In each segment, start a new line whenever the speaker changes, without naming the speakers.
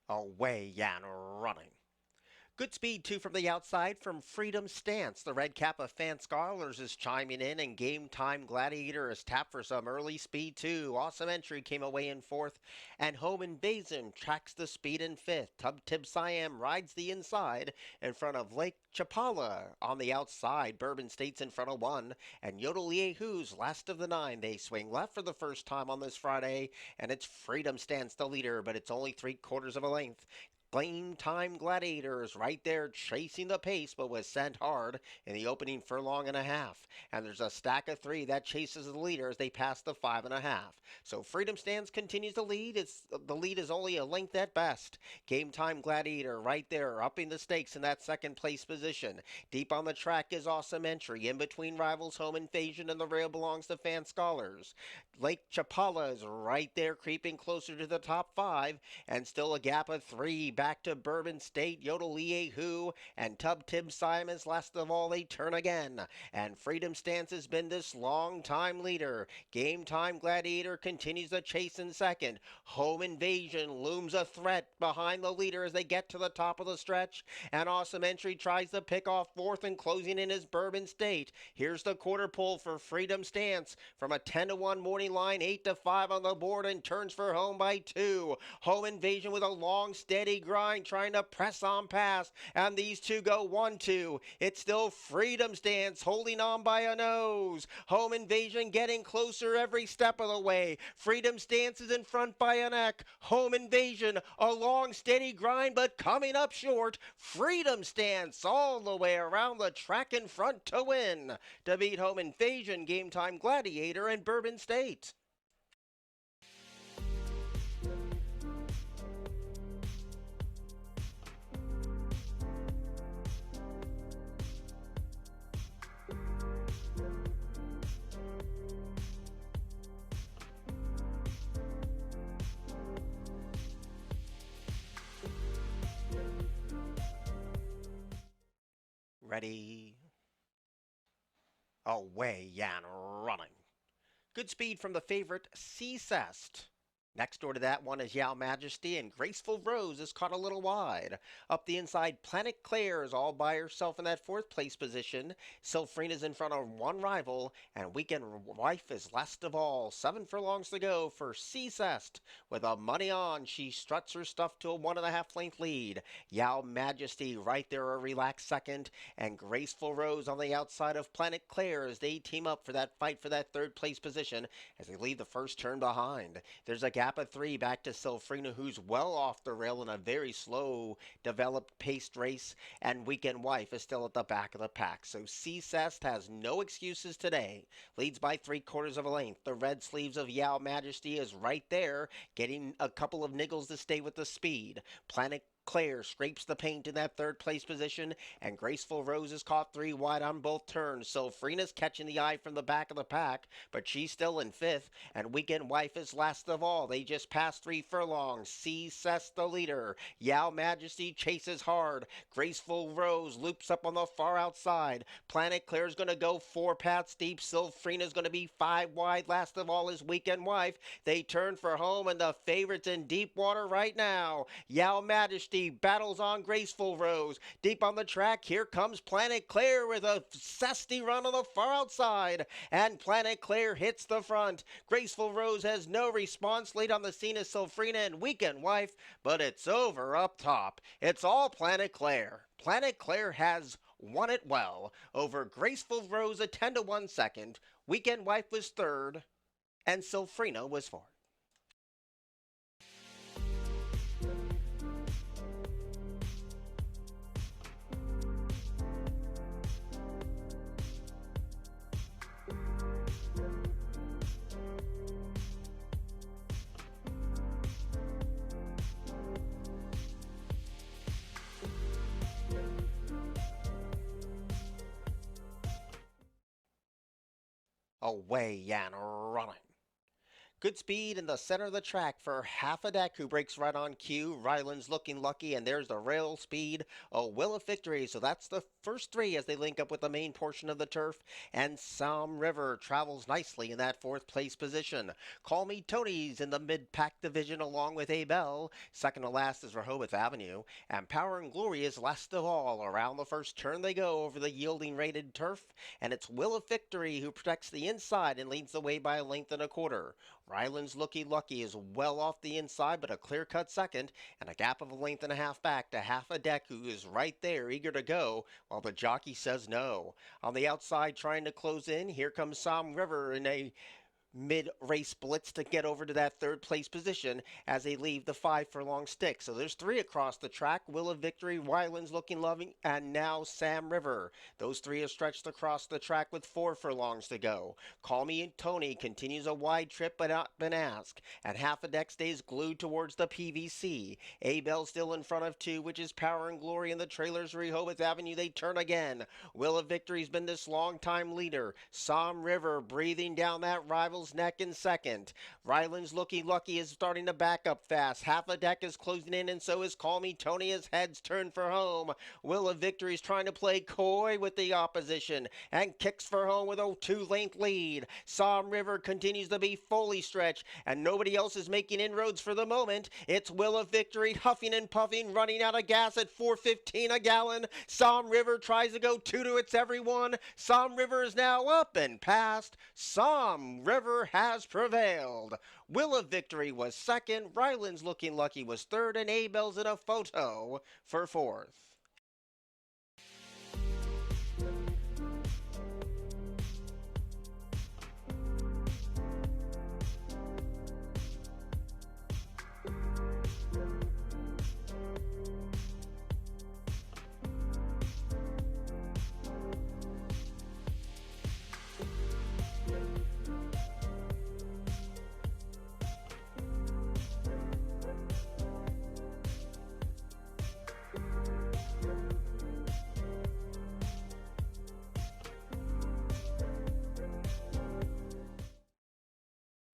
Away and running. Good speed, too, from the outside from Freedom Stance. The red cap of Fan Scholars is chiming in, and Game Time Gladiator is tapped for some early speed, too. Awesome Entry came away in fourth, and Home Invasion tracks the speed in fifth. Tub Tib Siam rides the inside in front of Lake Chapala. On the outside, Bourbon State's in front of one, and Yodel Yehu's last of the nine. They swing left for the first time on this Friday, and it's Freedom Stance the leader, but it's only 3/4 of a length. Game Time Gladiators right there chasing the pace, but was sent hard in the opening furlong and a half. And there's a stack of three that chases the leader as they pass the 5.5. So Freedom Stands continues to lead. The lead is only a length at best. Game Time Gladiator right there, upping the stakes in that second place position. Deep on the track is Awesome Entry. In between rivals, Home Invasion and the rail belongs to Fan Scholars. Lake Chapala is right there, creeping closer to the top five, and still a gap of three back to Bourbon State, Yodel Yehu, and Tub Tib Simons. Last of all, they turn again. And Freedom Stance has been this long-time leader. Game Time Gladiator continues the chase in second. Home Invasion looms a threat behind the leader as they get to the top of the stretch. And Awesome Entry tries to pick off fourth, and closing in is Bourbon State. Here's the quarter pull for Freedom Stance from a 10-1 morning line, 8-5 on the board, and turns for home by 2. Home Invasion with a long, steady grind, trying to press on past, and these two go 1-2. It's still Freedom Stance holding on by a nose. Home Invasion getting closer every step of the way. Freedom Stance is in front by a neck. Home Invasion, a long, steady grind, but coming up short. Freedom Stance all the way around the track in front to win. To beat Home Invasion, Game Time Gladiator, and Bourbon State. Ready, away and running. Good speed from the favorite Seacest. Next door to that one is Yao Majesty, and Graceful Rose is caught a little wide. Up the inside, Planet Claire is all by herself in that fourth place position. Sylphrina's in front of one rival, and Weekend Wife is last of all. 7 furlongs to go for Seacest. With a money on, she struts her stuff to a 1.5 length lead. Yao Majesty right there, a relaxed second, and Graceful Rose on the outside of Planet Claire as they team up for that fight for that third place position as they leave the first turn behind. There's a gap of 3 back to Sylphrina, who's well off the rail in a very slow, developed, paced race, and Weekend Wife is still at the back of the pack. So Seacest has no excuses today. Leads by 3/4 of a length. The red sleeves of Yao Majesty is right there, getting a couple of niggles to stay with the speed. Planet Claire scrapes the paint in that third place position, and Graceful Rose is caught 3 wide on both turns. Sylphrina's catching the eye from the back of the pack, but she's still in fifth, and Weekend Wife is last of all. They just passed 3 furlongs. Seacest the leader. Yao Majesty chases hard. Graceful Rose loops up on the far outside. Planet Claire's going to go 4 paths deep. Sylphrina's going to be 5 wide. Last of all is Weekend Wife. They turn for home, and the favorite's in deep water right now. Yao Majesty battles on Graceful Rose. Deep on the track, here comes Planet Claire with a zesty run on the far outside. And Planet Claire hits the front. Graceful Rose has no response. Late on the scene is Sylphrina and Weekend Wife, but it's over up top. It's all Planet Claire. Planet Claire has won it well over Graceful Rose, a 10-1 second. Weekend Wife was third, and Sylphrina was fourth. Away and running. Good speed in the center of the track for half a deck who breaks right on cue. Ryland's looking lucky, and there's the rail speed. Oh, Will of Victory. So that's the first three as they link up with the main portion of the turf. And Somme River travels nicely in that fourth place position. Call Me Tony's in the mid-pack division along with Abel. Second to last is Rehoboth Avenue. And Power and Glory is last of all. Around the first turn they go over the yielding rated turf. And it's Will of Victory who protects the inside and leads the way by a length and a quarter. Ryland's Looky Lucky is well off the inside, but a clear-cut second, and a gap of a length and a half back to half a deck who is right there, eager to go, while the jockey says no. On the outside, trying to close in, here comes Somme River in a mid-race blitz to get over to that third place position as they leave the 5 furlong stick. So there's three across the track. Will of Victory, Ryland's Looking Loving, and now Somme River. Those three are stretched across the track with 4 furlongs to go. Call Me Tony continues a wide trip but not been asked, and half a deck stays glued towards the PVC. Abel still in front of 2, which is Power and Glory, and the trailers Rehoboth Avenue. They turn again. Will of Victory's been this long-time leader. Somme River breathing down that rival neck in second. Ryland's Looky Lucky is starting to back up fast. Half a deck is closing in, and so is Call Me Tony as heads turn for home. Will of Victory is trying to play coy with the opposition and kicks for home with a 2-length lead. Somme River continues to be fully stretched, and nobody else is making inroads for the moment. It's Will of Victory huffing and puffing, running out of gas at 4.15 a gallon. Somme River tries to go 2 to its everyone. Somme River is now up and past. Somme River has prevailed. Will of Victory was second, Ryland's Looking Lucky was third, and Abel's in a photo for fourth.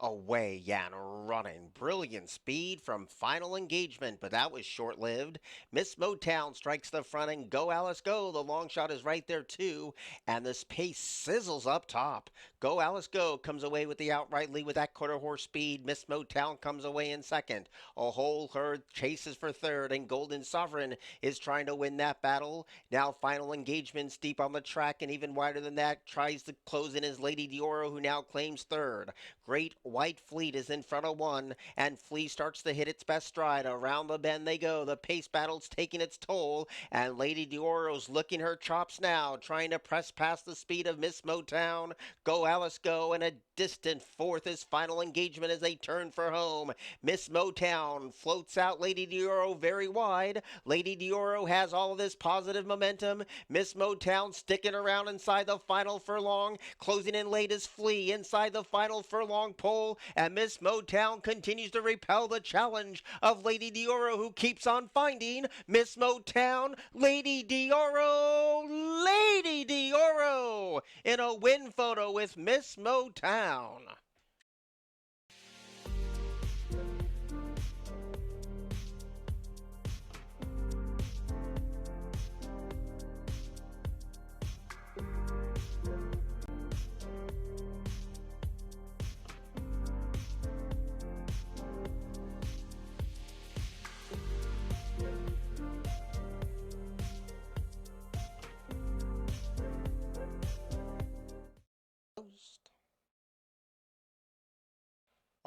Away and running. Brilliant speed from Final Engagement, but that was short-lived. Miss Motown strikes the front, and Go Alice Go. The long shot is right there too, and this pace sizzles up top. Go Alice Go comes away with the outright lead with that quarter horse speed. Miss Motown comes away in second. A whole herd chases for third, and Golden Sovereign is trying to win that battle. Now Final Engagement's deep on the track, and even wider than that, tries to close in as Lady Dioro, who now claims third. Great White Fleet is in front of 1, and Flea starts to hit its best stride. Around the bend they go. The pace battle's taking its toll, and Lady Dioro's licking her chops now, trying to press past the speed of Miss Motown. Go Alice Go, and a distant fourth is Final Engagement as they turn for home. Miss Motown floats out Lady Dioro very wide. Lady Dioro has all of this positive momentum. Miss Motown sticking around inside the final furlong. Closing in late is Flea inside the final furlong pole, and Miss Motown continues to repel the challenge of Lady Dioro, who keeps on finding Miss Motown. Lady Dioro in a win photo with Miss Motown.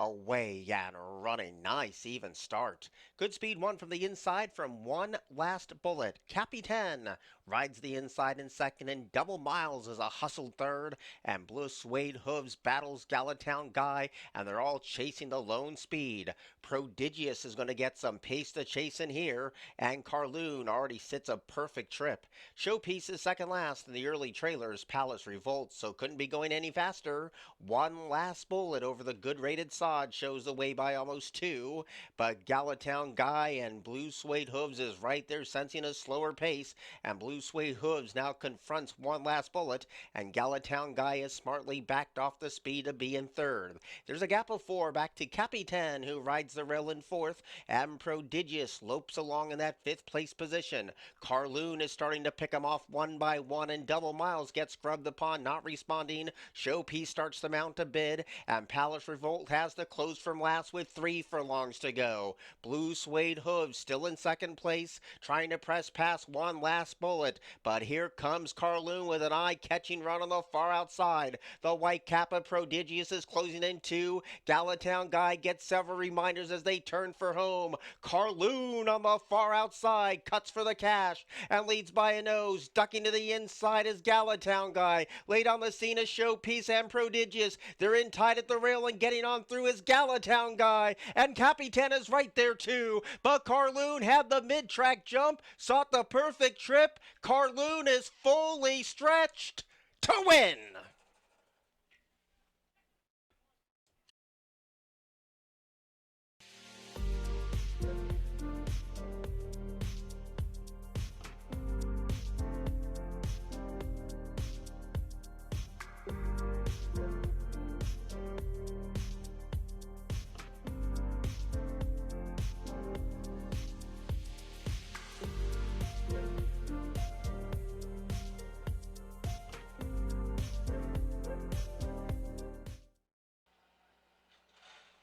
Away and running. Nice even start. Good speed one from the inside from One Last Bullet. Capitan rides the inside in second, and Double Miles is a hustled third, and Blue Suede Hooves battles Galatown Guy, and they're all chasing the lone speed. Prodigious is going to get some pace to chase in here, and Carloon already sits a perfect trip. Showpiece is second last in the early trailers. Palace Revolt, so couldn't be going any faster. One Last Bullet over the good rated sod shows the way by almost 2, but Galatown Guy and Blue Suede Hooves is right there sensing a slower pace, and Blue Blue Suede Hooves now confronts one last bullet, and Galatown Guy is smartly backed off the speed to be in third. There's a gap of 4 back to Capitan, who rides the rail in fourth, and Prodigious lopes along in that 5th place position. Carloon is starting to pick them off one by one, and Double Miles gets scrubbed upon not responding. Showpiece starts to mount a bid, and Palace Revolt has to close from last with 3 furlongs to go. Blue Suede Hooves still in second place, trying to press past one last bullet, but here comes Carloon with an eye-catching run on the far outside. The white cap of Prodigious is closing in 2. Galatown Guy gets several reminders as they turn for home. Carloon on the far outside cuts for the cash and leads by a nose. Ducking to the inside is Galatown Guy. Late on the scene is Showpiece and Prodigious. They're in tight at the rail, and getting on through is Galatown Guy, and Capitan is right there too. But Carloon had the mid-track jump, sought the perfect trip. Carloon is fully stretched to win.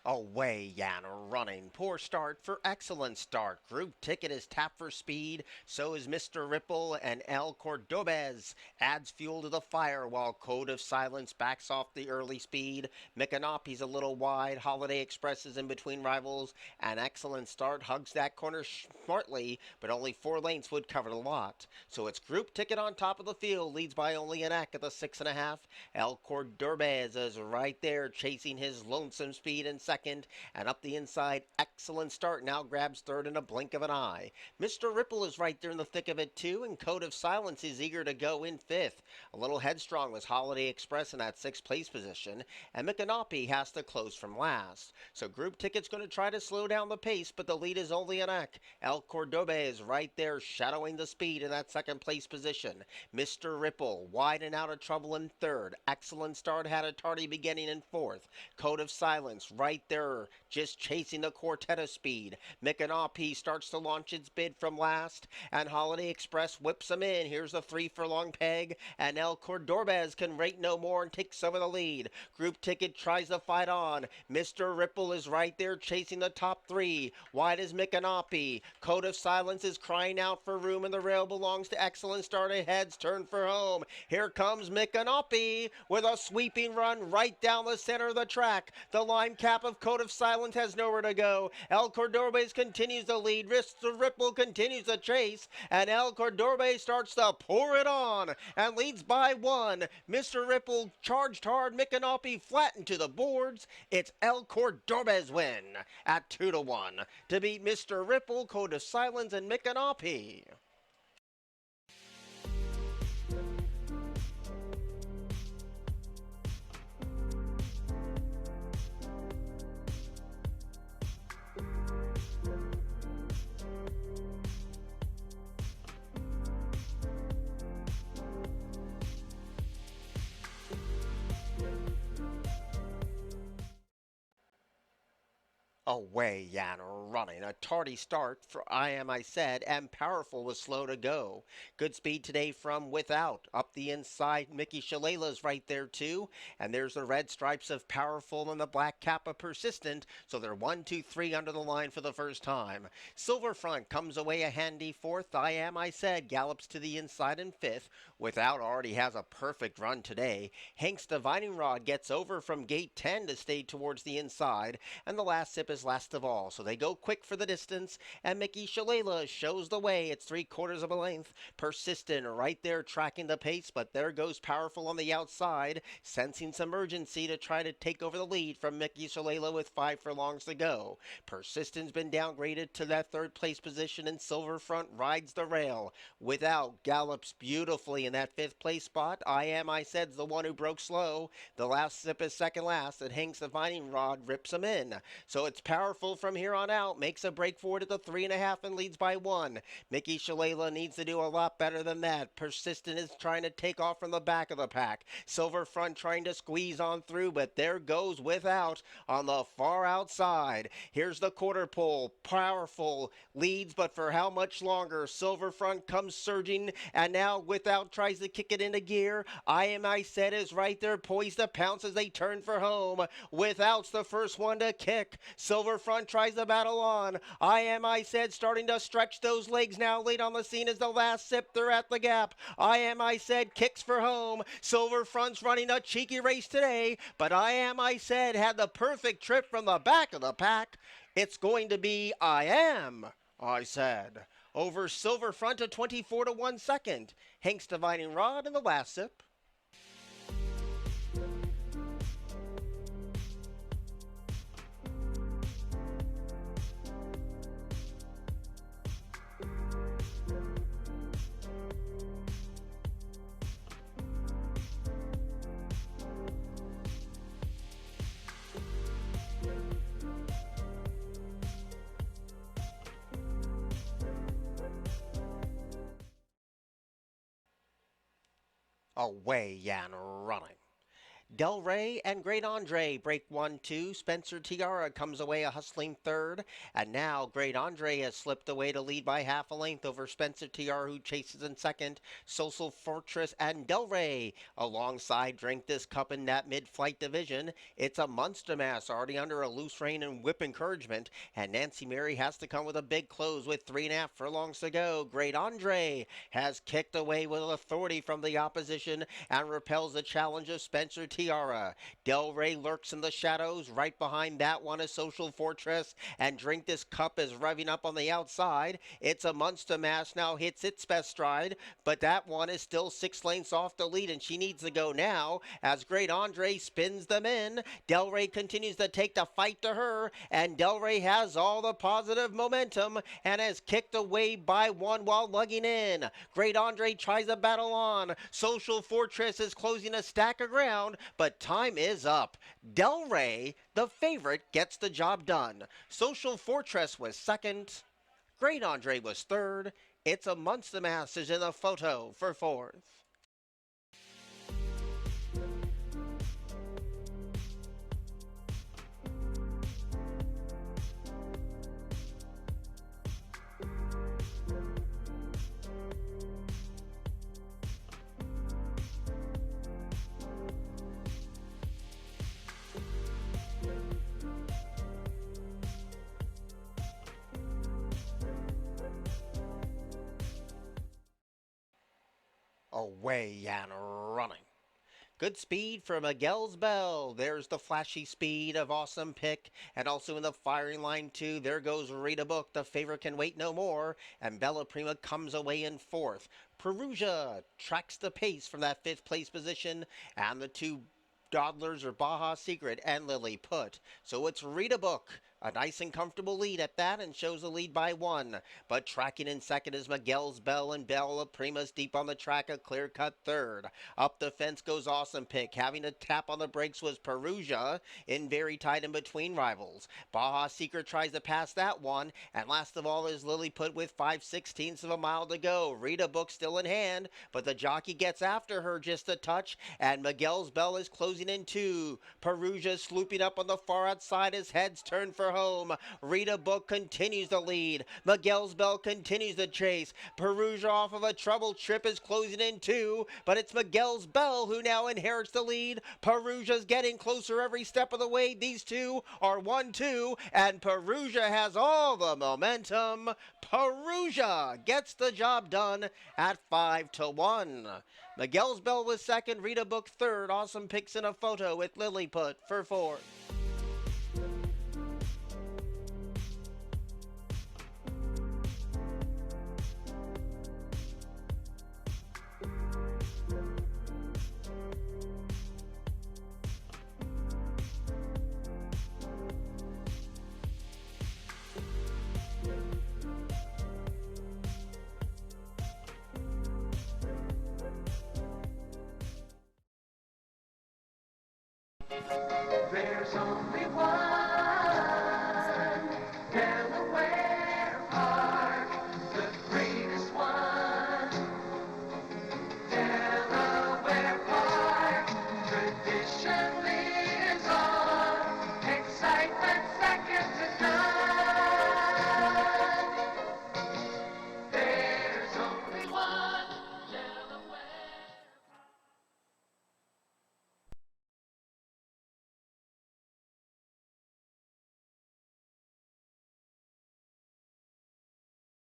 Away and running. Poor start for excellent start. Group ticket is tapped for speed. So is Mr. Ripple, and El Cordobez adds fuel to the fire while Code of Silence backs off the early speed. Micanopy's a little wide. Holiday Express is in between rivals. An excellent start hugs that corner smartly, but only 4 lengths would cover the lot. So it's group ticket on top of the field, leads by only an eck at the 6.5. El Cordobez is right there chasing his lonesome speed in second, and up the inside, excellent start now grabs third in a blink of an eye. Mr. Ripple is right there in the thick of it too, and Code of Silence is eager to go in 5th. A little headstrong was Holiday Express in that 6th place position, and Micanopy has to close from last. So group ticket's going to try to slow down the pace, but the lead is only an eck. El Cordoba is right there shadowing the speed in that 2nd place position. Mr. Ripple wide and out of trouble in 3rd. Excellent start had a tardy beginning in 4th. Code of Silence right there just chasing the quartet of speed. Micanopy starts to launch its bid from last, and Holiday Express whips him in. Here's the 3 furlong peg, and El Cordobez can rate no more and takes over the lead. Group ticket tries to fight on. Mr. Ripple is right there chasing the top 3. Wide is Micanopy. Code of Silence is crying out for room, and the rail belongs to Excellent Start. Ahead's turn for home. Here comes Micanopy with a sweeping run right down the center of the track. The line cap of Code of Silence has nowhere to go. El Cordobez continues to lead. Mr. Ripple continues to chase, and El Cordobez starts to pour it on and leads by 1. Mr. Ripple charged hard. Micanopy flattened to the boards. It's El Cordobez win at 2-1 to beat Mr. Ripple, Code of Silence, and Micanopy. Away and running. A tardy start for I Said, and Powerful was slow to go. Good speed today from Without. Up the inside, Mickey Shalala's right there too. And there's the red stripes of Powerful and the black cap of Persistent. So they're 1, 2, 3 under the line for the first time. Silverfront comes away a handy 4th. I Said gallops to the inside in 5th. Without already has a perfect run today. Hank's Divining Rod gets over from gate 10 to stay towards the inside. And the last sip is last of all, so they go quick for the distance, and Mickey Shalala shows the way. It's 3/4 of a length. Persistent right there tracking the pace, but there goes Powerful on the outside, sensing some urgency to try to take over the lead from Mickey Shalala with 5 furlongs to go. Persistent's been downgraded to that 3rd place position, and Silverfront rides the rail. Without gallops beautifully in that 5th place spot. I Said's the one who broke slow. The last sip is second last, and Hank's Divining Rod rips him in. So it's powerful from here on out, makes a break for it at the 3.5 and leads by 1. Mickey Shalala needs to do a lot better than that. Persistent is trying to take off from the back of the pack. Silver Front trying to squeeze on through, but there goes Without on the far outside. Here's the quarter pole. Powerful leads, but for how much longer? Silver Front comes surging, and now Without tries to kick it into gear. I Said is right there, poised to pounce as they turn for home. Without's the first one to kick. Silver Front tries to battle on. I Said starting to stretch those legs now, late on the scene as the last sip. They're at the gap. I Said kicks for home. Silver Front's running a cheeky race today, but I Said had the perfect trip from the back of the pack. It's going to be I Said over Silver Front to 24 to 1 second. Hank's Divining Rod in the last sip. Away and running. Del Rey and Great Andre break 1-2. Spencer Tiara comes away a hustling third. And now Great Andre has slipped away to lead by half a length over Spencer Tiara, who chases in second. Social Fortress and Del Rey alongside Drink This Cup in that mid-flight division. It's a monster mass already under a loose rein and whip encouragement. And Nancy Mary has to come with a big close with 3.5 furlongs to go. Great Andre has kicked away with authority from the opposition and repels the challenge of Spencer Tiara. Del Rey lurks in the shadows. Right behind that one is Social Fortress, and Drink This Cup is revving up on the outside. It's a monster mass now hits its best stride, but that one is still 6 lengths off the lead, and she needs to go now as Great Andre spins them in. Del Rey continues to take the fight to her, and Del Rey has all the positive momentum and has kicked away by 1 while lugging in. Great Andre tries to battle on. Social Fortress is closing a stack of ground, but time is up. Del Rey, the favorite, gets the job done. Social Fortress was second. Great Andre was third. It's a monster mass is in the photo for fourth. Away and running. Good speed for Miguel's Bell. There's the flashy speed of Awesome Pick. And also in the firing line, too, there goes Rita Book. The favorite can wait no more. And Bella Prima comes away in fourth. Perugia tracks the pace from that 5th place position. And the 2 dawdlers are Baja Secret and Lily Put. So it's Rita Book. A nice and comfortable lead at that, and shows a lead by 1. But tracking in second is Miguel's Bell, and Bella Prima's deep on the track, a clear-cut third. Up the fence goes Awesome Pick. Having to tap on the brakes was Perugia, in very tight in between rivals. Baja Secret tries to pass that one, and last of all is Lily Put with 5/16 of a mile to go. Rita Book still in hand, but the jockey gets after her just a touch, and Miguel's Bell is closing in 2. Perugia slooping up on the far outside as heads turn for home. Rita Book continues the lead. Miguel's Bell continues the chase. Perugia off of a trouble trip is closing in 2, but it's Miguel's Bell who now inherits the lead. Perugia's getting closer every step of the way. These two are 1-2, and Perugia has all the momentum. Perugia gets the job done at 5-1. Miguel's Bell was second, Rita Book third. Awesome Picks in a photo with Lilliput for fourth.
There's only one